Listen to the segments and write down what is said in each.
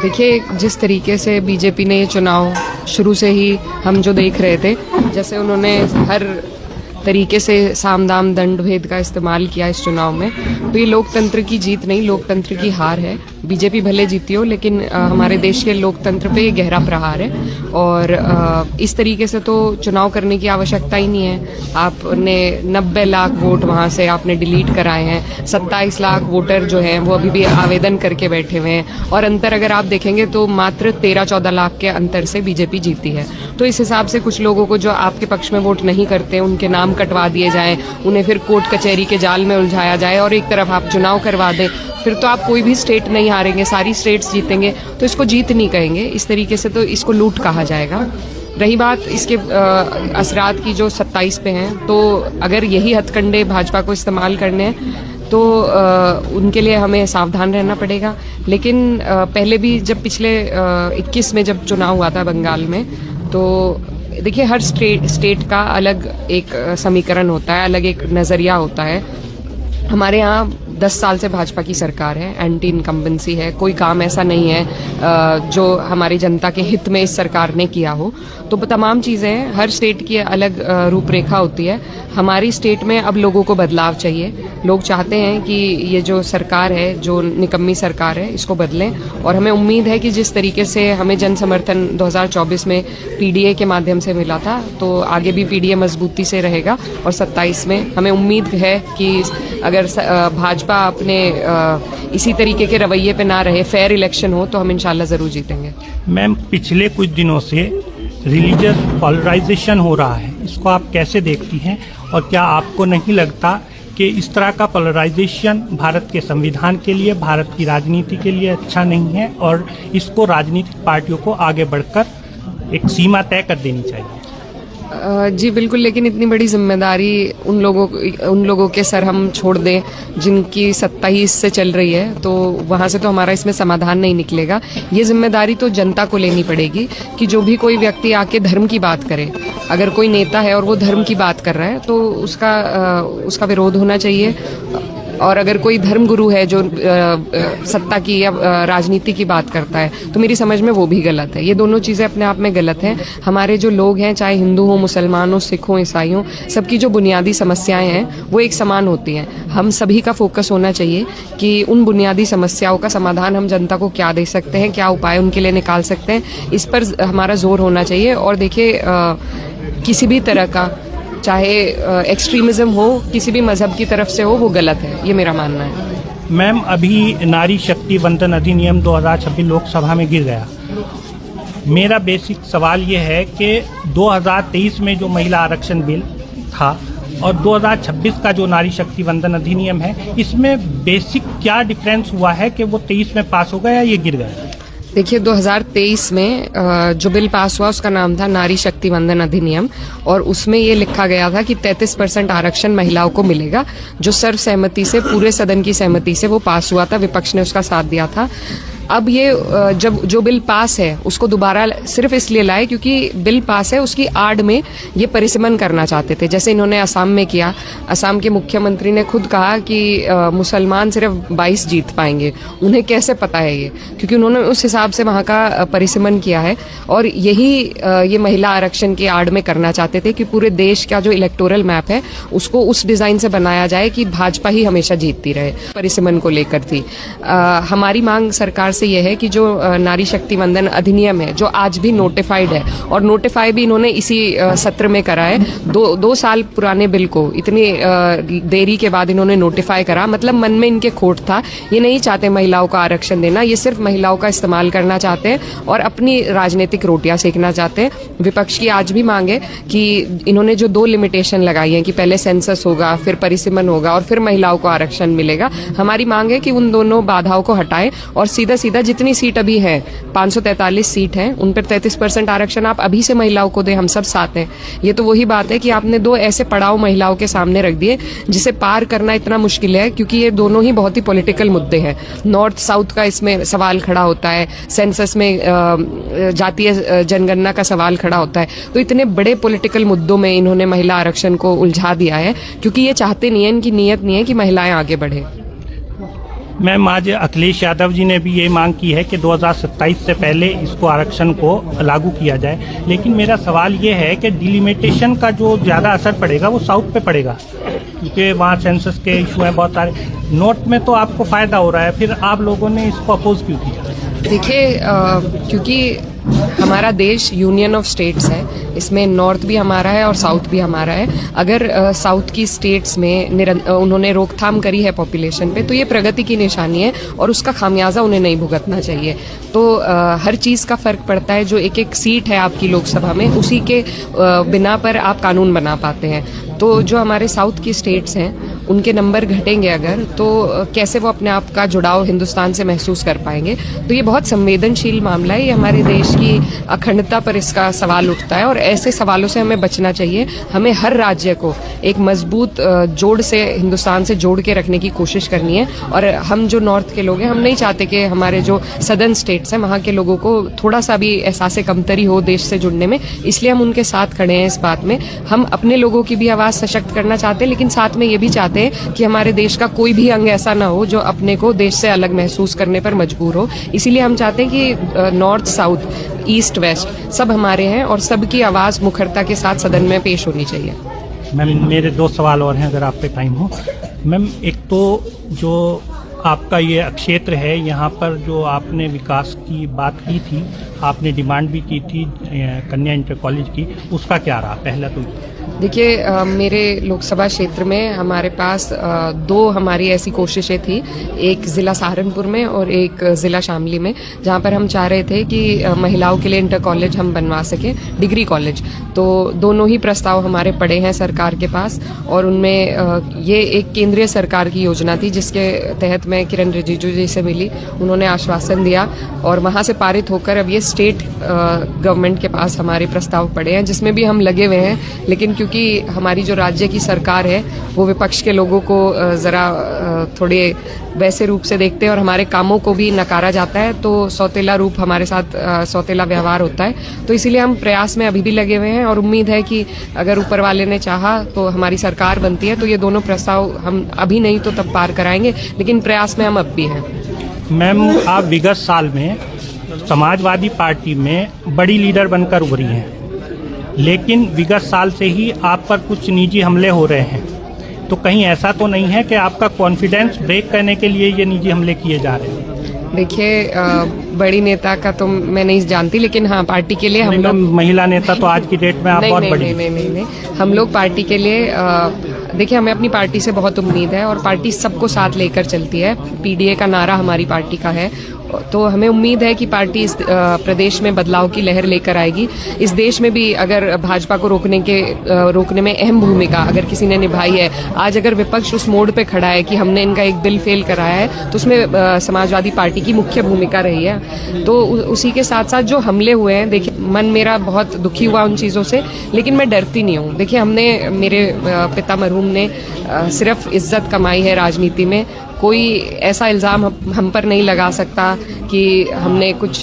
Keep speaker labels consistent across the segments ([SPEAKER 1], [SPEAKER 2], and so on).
[SPEAKER 1] देखिए, जिस तरीके से बीजेपी ने ये चुनाव शुरू से ही हम जो देख रहे थे, जैसे उन्होंने हर तरीके से साम दाम दंड भेद का इस्तेमाल किया इस चुनाव में, तो ये लोकतंत्र की जीत नहीं, लोकतंत्र की हार है। बीजेपी भले जीती हो, लेकिन हमारे देश के लोकतंत्र पे ये गहरा प्रहार है। और इस तरीके से तो चुनाव करने की आवश्यकता ही नहीं है। आपने 90 लाख वोट वहाँ से आपने डिलीट कराए हैं, 27 लाख वोटर जो हैं वो अभी भी आवेदन करके बैठे हुए हैं, और अंतर अगर आप देखेंगे तो मात्र 13-14 लाख के अंतर से बीजेपी जीती है। तो इस हिसाब से कुछ लोगों को जो आपके पक्ष में वोट नहीं करते, उनके नाम कटवा दिए जाएं, उन्हें फिर कोर्ट कचहरी के जाल में उलझाया जाए और एक तरफ आप चुनाव करवा दें, फिर तो आप कोई भी स्टेट नहीं हारेंगे, सारी स्टेट्स जीतेंगे। तो इसको जीत नहीं कहेंगे, इस तरीके से तो इसको लूट कहा जाएगा। रही बात इसके असरात की जो 27 पे हैं, तो अगर यही हथकंडे भाजपा को इस्तेमाल करने हैं तो उनके लिए हमें सावधान रहना पड़ेगा। लेकिन पहले भी जब पिछले 21 में जब चुनाव हुआ था बंगाल में, तो देखिए हर स्टेट का अलग एक समीकरण होता है, अलग एक नज़रिया होता है। हमारे यहाँ 10 साल से भाजपा की सरकार है, एंटी इनकम्बेंसी है, कोई काम ऐसा नहीं है जो हमारी जनता के हित में इस सरकार ने किया हो। तो तमाम चीज़ें हैं, हर स्टेट की अलग रूपरेखा होती है। हमारी स्टेट में अब लोगों को बदलाव चाहिए। लोग चाहते हैं कि ये जो सरकार है, जो निकम्मी सरकार है, इसको बदलें। और हमें उम्मीद है कि जिस तरीके से हमें जन समर्थन 2024 में पीडीए के माध्यम से मिला था, तो आगे भी पीडीए मजबूती से रहेगा। और 27 में हमें उम्मीद है कि अगर भाजपा अपने इसी तरीके के रवैये पे ना रहे, फेयर इलेक्शन हो, तो हम इंशाल्लाह ज़रूर जीतेंगे।
[SPEAKER 2] मैम, पिछले कुछ दिनों से रिलीजियस पॉलराइजेशन हो रहा है, इसको आप कैसे देखती हैं? और क्या आपको नहीं लगता कि इस तरह का पोलराइजेशन भारत के संविधान के लिए, भारत की राजनीति के लिए अच्छा नहीं है, और इसको राजनीतिक पार्टियों को आगे बढ़कर एक सीमा तय कर देनी चाहिए?
[SPEAKER 1] जी बिल्कुल, लेकिन इतनी बड़ी जिम्मेदारी उन लोगों के सर हम छोड़ दें जिनकी सत्ता ही इससे चल रही है, तो वहाँ से तो हमारा इसमें समाधान नहीं निकलेगा। ये जिम्मेदारी तो जनता को लेनी पड़ेगी कि जो भी कोई व्यक्ति आके धर्म की बात करे, अगर कोई नेता है और वो धर्म की बात कर रहा है, तो उसका विरोध होना चाहिए। और अगर कोई धर्मगुरु है जो सत्ता की या राजनीति की बात करता है, तो मेरी समझ में वो भी गलत है। ये दोनों चीज़ें अपने आप में गलत हैं। हमारे जो लोग हैं, चाहे हिंदू हो, मुसलमान हो, सिख हो, ईसाई हो, सबकी जो बुनियादी समस्याएं हैं वो एक समान होती हैं। हम सभी का फोकस होना चाहिए कि उन बुनियादी समस्याओं का समाधान हम जनता को क्या दे सकते हैं, क्या उपाय उनके लिए निकाल सकते हैं, इस पर हमारा जोर होना चाहिए। और देखिए, किसी भी तरह का, चाहे एक्सट्रीमिज्म हो, किसी भी मजहब की तरफ से हो, वो गलत है, ये मेरा मानना है।
[SPEAKER 2] मैम, अभी नारी शक्ति वंदन अधिनियम 2026 लोकसभा में गिर गया। मेरा बेसिक सवाल ये है कि 2023 में जो महिला आरक्षण बिल था और 2026 का जो नारी शक्ति वंदन अधिनियम है, इसमें बेसिक क्या डिफरेंस हुआ है कि वो 23 में पास हो गया या ये गिर गया?
[SPEAKER 1] देखिए, 2023 में जो बिल पास हुआ उसका नाम था नारी शक्ति वंदन अधिनियम, और उसमें ये लिखा गया था कि 33% आरक्षण महिलाओं को मिलेगा, जो सर्वसहमति से, पूरे सदन की सहमति से वो पास हुआ था। विपक्ष ने उसका साथ दिया था। अब ये जब जो बिल पास है उसको दोबारा सिर्फ इसलिए लाए क्योंकि बिल पास है, उसकी आड़ में ये परिसीमन करना चाहते थे, जैसे इन्होंने असम में किया। असम के मुख्यमंत्री ने खुद कहा कि मुसलमान सिर्फ 22 जीत पाएंगे। उन्हें कैसे पता है ये? क्योंकि उन्होंने उस हिसाब से वहाँ का परिसीमन किया है। और यही ये महिला आरक्षण की आड़ में करना चाहते थे कि पूरे देश का जो इलेक्टोरल मैप है उसको उस डिजाइन से बनाया जाए कि भाजपा ही हमेशा जीतती रहे। परिसीमन को लेकर थी। हमारी मांग सरकार से यह है कि जो नारी शक्ति वंदन अधिनियम है, जो आज भी नोटिफाइड है, और नोटिफाई भी इन्होंने इसी सत्र में करा है, 2 साल पुराने बिल को इतनी देरी के बाद इन्होंने नोटिफाई करा। मतलब मन में इनके खोट था, ये नहीं चाहते महिलाओं को आरक्षण देना, ये सिर्फ महिलाओं का इस्तेमाल करना चाहते हैं और अपनी राजनीतिक रोटियां सेकना चाहते हैं। विपक्ष की आज भी मांग है कि इन्होंने जो 2 लिमिटेशन लगाई हैं कि पहले सेंसस होगा, फिर परिसीमन होगा और फिर महिलाओं को आरक्षण मिलेगा, हमारी मांग है कि उन दोनों बाधाओं को हटाएं और सीधा जितनी सीट अभी है, 543 सीट है, उन पर 33% आरक्षण आप अभी से महिलाओं को दें। हम सब साथ हैं। ये तो वही बात है कि आपने 2 ऐसे पड़ाव महिलाओं के सामने रख दिए जिसे पार करना इतना मुश्किल है, क्योंकि ये दोनों ही बहुत ही पॉलिटिकल मुद्दे हैं। नॉर्थ साउथ का इसमें सवाल खड़ा होता है, सेंसस में जातीय जनगणना का सवाल खड़ा होता है। तो इतने बड़े पॉलिटिकल मुद्दों में इन्होंने महिला आरक्षण को उलझा दिया है, क्योंकि ये चाहते नहीं है, इनकी नीयत नहीं है कि महिलाएं आगे बढ़े।
[SPEAKER 2] मैम, आज अखिलेश यादव जी ने भी ये मांग की है कि 2027 से पहले इसको आरक्षण को लागू किया जाए, लेकिन मेरा सवाल ये है कि डिलिमिटेशन का जो ज़्यादा असर पड़ेगा वो साउथ पे पड़ेगा, क्योंकि वहाँ सेंसस के इशू हैं बहुत सारे। नॉर्थ में तो आपको फ़ायदा हो रहा है, फिर आप लोगों ने इसको अपोज क्यों किया?
[SPEAKER 1] देखिए, क्योंकि हमारा देश यूनियन ऑफ स्टेट्स है, इसमें नॉर्थ भी हमारा है और साउथ भी हमारा है। अगर साउथ की स्टेट्स में उन्होंने रोकथाम करी है पॉपुलेशन पे, तो ये प्रगति की निशानी है और उसका खामियाजा उन्हें नहीं भुगतना चाहिए। तो हर चीज़ का फ़र्क पड़ता है। जो एक एक सीट है आपकी लोकसभा में, उसी के बिना पर आप कानून बना पाते हैं। तो जो हमारे साउथ की स्टेट्स हैं, उनके नंबर घटेंगे अगर, तो कैसे वो अपने आप का जुड़ाव हिंदुस्तान से महसूस कर पाएंगे। तो ये बहुत संवेदनशील मामला है, ये हमारे देश की अखंडता पर इसका सवाल उठता है और ऐसे सवालों से हमें बचना चाहिए। हमें हर राज्य को एक मजबूत जोड़ से हिंदुस्तान से जोड़ के रखने की कोशिश करनी है। और हम जो नॉर्थ के लोग हैं, हम नहीं चाहते कि हमारे जो सदर्न स्टेट्स हैं, वहाँ के लोगों को थोड़ा सा भी एहसास कमतरी हो देश से जुड़ने में, इसलिए हम उनके साथ खड़े हैं इस बात में। हम अपने लोगों की भी आवाज़ सशक्त करना चाहते हैं, लेकिन साथ में ये भी चाहते हैं कि हमारे देश का कोई भी अंग ऐसा ना हो जो अपने को देश से अलग महसूस करने पर मजबूर हो। इसीलिए हम चाहते हैं कि नॉर्थ साउथ ईस्ट वेस्ट सब हमारे हैं और सबकी आवाज़ मुखरता के साथ सदन में पेश होनी चाहिए।
[SPEAKER 2] मैम, मेरे 2 सवाल और हैं, अगर आप पे टाइम हो। मैम, एक तो जो आपका ये क्षेत्र है, यहाँ पर जो आपने विकास की बात की थी, आपने डिमांड भी की थी कन्या इंटर कॉलेज की, उसका क्या रहा? पहला तो
[SPEAKER 1] देखिए, मेरे लोकसभा क्षेत्र में हमारे पास 2 हमारी ऐसी कोशिशें थी, एक ज़िला सहारनपुर में और एक ज़िला शामली में, जहाँ पर हम चाह रहे थे कि महिलाओं के लिए इंटर कॉलेज हम बनवा सकें, डिग्री कॉलेज। तो दोनों ही प्रस्ताव हमारे पड़े हैं सरकार के पास और उनमें ये एक केंद्रीय सरकार की योजना थी, जिसके तहत मैं किरण रिजिजू जी से मिली, उन्होंने आश्वासन दिया और वहाँ से पारित होकर अब ये स्टेट गवर्नमेंट के पास हमारे प्रस्ताव पड़े हैं, जिसमें भी हम लगे हुए हैं। लेकिन क्योंकि हमारी जो राज्य की सरकार है वो विपक्ष के लोगों को ज़रा थोड़े वैसे रूप से देखते हैं और हमारे कामों को भी नकारा जाता है, तो सौतेला रूप हमारे साथ सौतेला व्यवहार होता है। तो इसीलिए हम प्रयास में अभी भी लगे हुए हैं और उम्मीद है कि अगर ऊपर वाले ने चाहा तो हमारी सरकार बनती है तो ये दोनों प्रस्ताव हम अभी नहीं तो तब पार कराएंगे, लेकिन प्रयास में हम अब भी हैं।
[SPEAKER 2] मैम, आप विगत साल में समाजवादी पार्टी में बड़ी लीडर बनकर उभरी हैं, लेकिन विगत साल से ही आप पर कुछ निजी हमले हो रहे हैं, तो कहीं ऐसा तो नहीं है कि आपका कॉन्फिडेंस ब्रेक करने के लिए ये निजी हमले किए जा रहे हैं?
[SPEAKER 1] देखिए, बड़ी नेता का तो मैं नहीं जानती, लेकिन हाँ, पार्टी के लिए हम लोग
[SPEAKER 2] महिला नेता तो आज की डेट में आप बहुत बड़ी।
[SPEAKER 1] नहीं, हम लोग पार्टी के लिए देखिए, हमें अपनी पार्टी से बहुत उम्मीद है और पार्टी सबको साथ लेकर चलती है। पीडीए का नारा हमारी पार्टी का है, तो हमें उम्मीद है कि पार्टी इस प्रदेश में बदलाव की लहर लेकर आएगी। इस देश में भी अगर भाजपा को रोकने में अहम भूमिका अगर किसी ने निभाई है, आज अगर विपक्ष उस मोड़ पे खड़ा है कि हमने इनका एक बिल फेल कराया है, तो उसमें समाजवादी पार्टी की मुख्य भूमिका रही है। तो उसी के साथ साथ जो हमले हुए हैं, देखिए, मन मेरा बहुत दुखी हुआ उन चीज़ों से, लेकिन मैं डरती नहीं हूँ। देखिए, मेरे पिता मरहूम ने सिर्फ इज्जत कमाई है राजनीति में। कोई ऐसा इल्ज़ाम हम पर नहीं लगा सकता कि हमने कुछ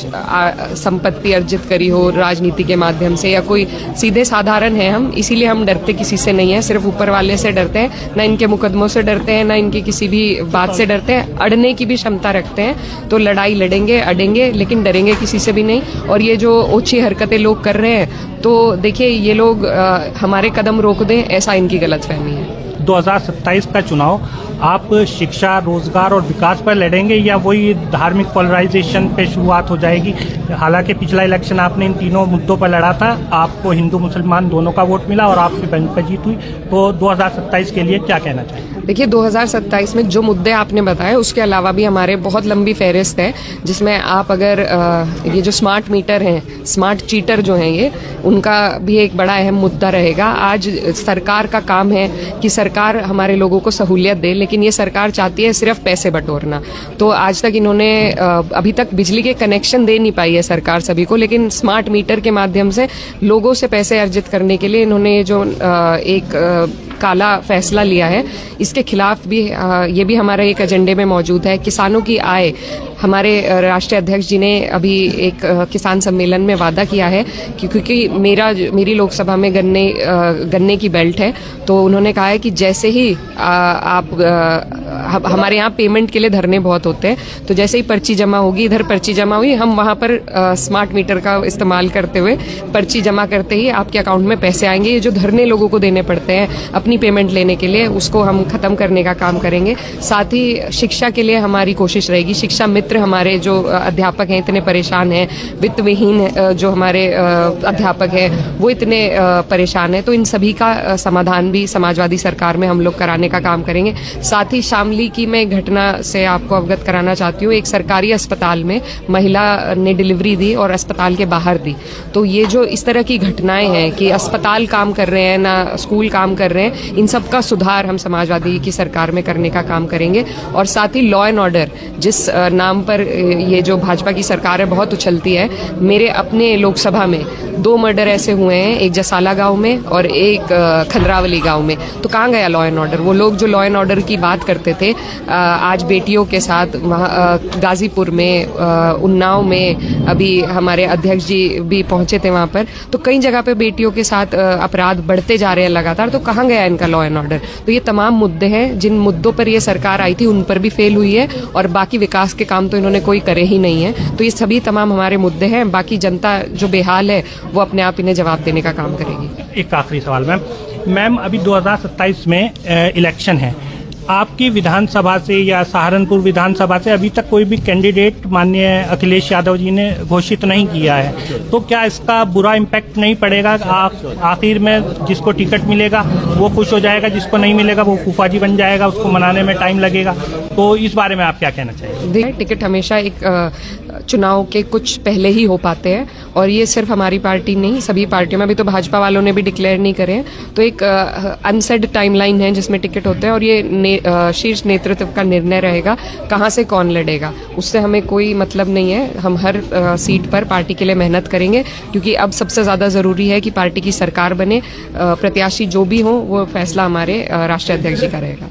[SPEAKER 1] संपत्ति अर्जित करी हो राजनीति के माध्यम से, या कोई सीधे साधारण है हम, इसीलिए हम डरते किसी से नहीं है, सिर्फ ऊपर वाले से डरते हैं। ना इनके मुकदमों से डरते हैं, ना इनकी किसी भी बात से डरते हैं। अड़ने की भी क्षमता रखते हैं, तो लड़ाई लड़ेंगे, अड़ेंगे, लेकिन डरेंगे किसी से भी नहीं। और ये जो ओछी हरकतें लोग कर रहे हैं, तो देखिए, ये लोग हमारे कदम रोक दें, ऐसा इनकी गलतफहमी है।
[SPEAKER 2] 2027 का चुनाव आप शिक्षा, रोजगार और विकास पर लड़ेंगे या वही धार्मिक पोलराइजेशन पे शुरुआत हो जाएगी? हालांकि पिछला इलेक्शन आपने इन तीनों मुद्दों पर लड़ा था, आपको हिंदू मुसलमान दोनों का वोट मिला और आपकी बंपर जीत हुई, तो 2027 के लिए क्या कहना चाहिए?
[SPEAKER 1] देखिए, 2027 में जो मुद्दे आपने बताए, उसके अलावा भी हमारे बहुत लंबी फहरिस्त है, जिसमें आप अगर ये जो स्मार्ट मीटर हैं, स्मार्ट चीटर जो हैं, ये उनका भी एक बड़ा अहम मुद्दा रहेगा। आज सरकार का काम है कि सरकार हमारे लोगों को सहूलियत दे, लेकिन ये सरकार चाहती है सिर्फ पैसे बटोरना। तो आज तक इन्होंने अभी तक बिजली के कनेक्शन दे नहीं पाई है सरकार सभी को, लेकिन स्मार्ट मीटर के माध्यम से लोगों से पैसे अर्जित करने के लिए इन्होंने जो एक काला फैसला लिया है, इसके खिलाफ भी ये भी हमारे एक एजेंडे में मौजूद है। किसानों की आय हमारे राष्ट्रीय अध्यक्ष जी ने अभी एक किसान सम्मेलन में वादा किया है कि क्योंकि मेरी लोकसभा में गन्ने की बेल्ट है, तो उन्होंने कहा है कि जैसे ही हमारे यहाँ पेमेंट के लिए धरने बहुत होते हैं, तो जैसे ही पर्ची जमा होगी, इधर पर्ची जमा हुई, हम वहाँ पर स्मार्ट मीटर का इस्तेमाल करते हुए पर्ची जमा करते ही आपके अकाउंट में पैसे आएंगे। ये जो धरने लोगों को देने पड़ते हैं अपनी पेमेंट लेने के लिए, उसको हम खत्म करने का काम करेंगे। साथ ही शिक्षा के लिए हमारी कोशिश रहेगी। शिक्षा मित्र हमारे जो अध्यापक हैं इतने परेशान हैं, वित्त विहीन जो हमारे अध्यापक हैं वो इतने परेशान हैं, तो इन सभी का समाधान भी समाजवादी सरकार में हम लोग कराने का काम करेंगे। साथ ही शामली की मैं घटना से आपको अवगत कराना चाहती हूँ। एक सरकारी अस्पताल में महिला ने डिलीवरी दी और अस्पताल के बाहर दी। तो ये जो इस तरह की घटनाएं हैं कि अस्पताल काम कर रहे हैं ना स्कूल काम कर रहे हैं, इन सब का सुधार हम समाजवादी की सरकार में करने का काम करेंगे। और साथ ही लॉ एंड ऑर्डर जिस नाम पर ये जो भाजपा की सरकार है बहुत उछलती है, मेरे अपने लोकसभा में 2 मर्डर ऐसे हुए हैं, एक जसाला गांव में और एक खंडरावली गांव में। तो कहाँ गया लॉ एंड ऑर्डर? वो लोग जो लॉ एंड ऑर्डर की बात करते थे आज बेटियों के साथ गाजीपुर में, उन्नाव में अभी हमारे अध्यक्ष जी भी पहुंचे थे वहां पर, तो कई जगह पे बेटियों के साथ अपराध बढ़ते जा रहे हैं लगातार। तो कहाँ गया इनका लॉ एंड ऑर्डर? तो ये तमाम मुद्दे हैं जिन मुद्दों पर ये सरकार आई थी उन पर भी फेल हुई है, और बाकी विकास के काम तो इन्होंने कोई करे ही नहीं है। तो ये सभी तमाम हमारे मुद्दे हैं। बाकी जनता जो बेहाल है वो अपने आप इन्हें जवाब देने का काम करेगी।
[SPEAKER 2] एक आखिरी सवाल मैम, अभी 2027 में इलेक्शन है, आपकी विधानसभा से या सहारनपुर विधानसभा से अभी तक कोई भी कैंडिडेट माननीय अखिलेश यादव जी ने घोषित नहीं किया है, तो क्या इसका बुरा इम्पैक्ट नहीं पड़ेगा? आखिर में जिसको टिकट मिलेगा वो खुश हो जाएगा, जिसको नहीं मिलेगा वो फूफाजी बन जाएगा, उसको मनाने में टाइम लगेगा। तो इस बारे में आप क्या कहना चाहिए?
[SPEAKER 1] टिकट हमेशा एक चुनाव के कुछ पहले ही हो पाते हैं, और ये सिर्फ हमारी पार्टी नहीं, सभी पार्टियों में, अभी तो भाजपा वालों ने भी डिक्लेयर नहीं करे हैं। तो एक अनसेड टाइमलाइन है जिसमें टिकट होते हैं, और ये शीर्ष नेतृत्व का निर्णय रहेगा कहाँ से कौन लड़ेगा। उससे हमें कोई मतलब नहीं है। हम हर सीट पर पार्टी के लिए मेहनत करेंगे, क्योंकि अब सबसे ज़्यादा ज़रूरी है कि पार्टी की सरकार बने। प्रत्याशी जो भी हो वो फैसला हमारे राष्ट्रीय अध्यक्ष जी का रहेगा।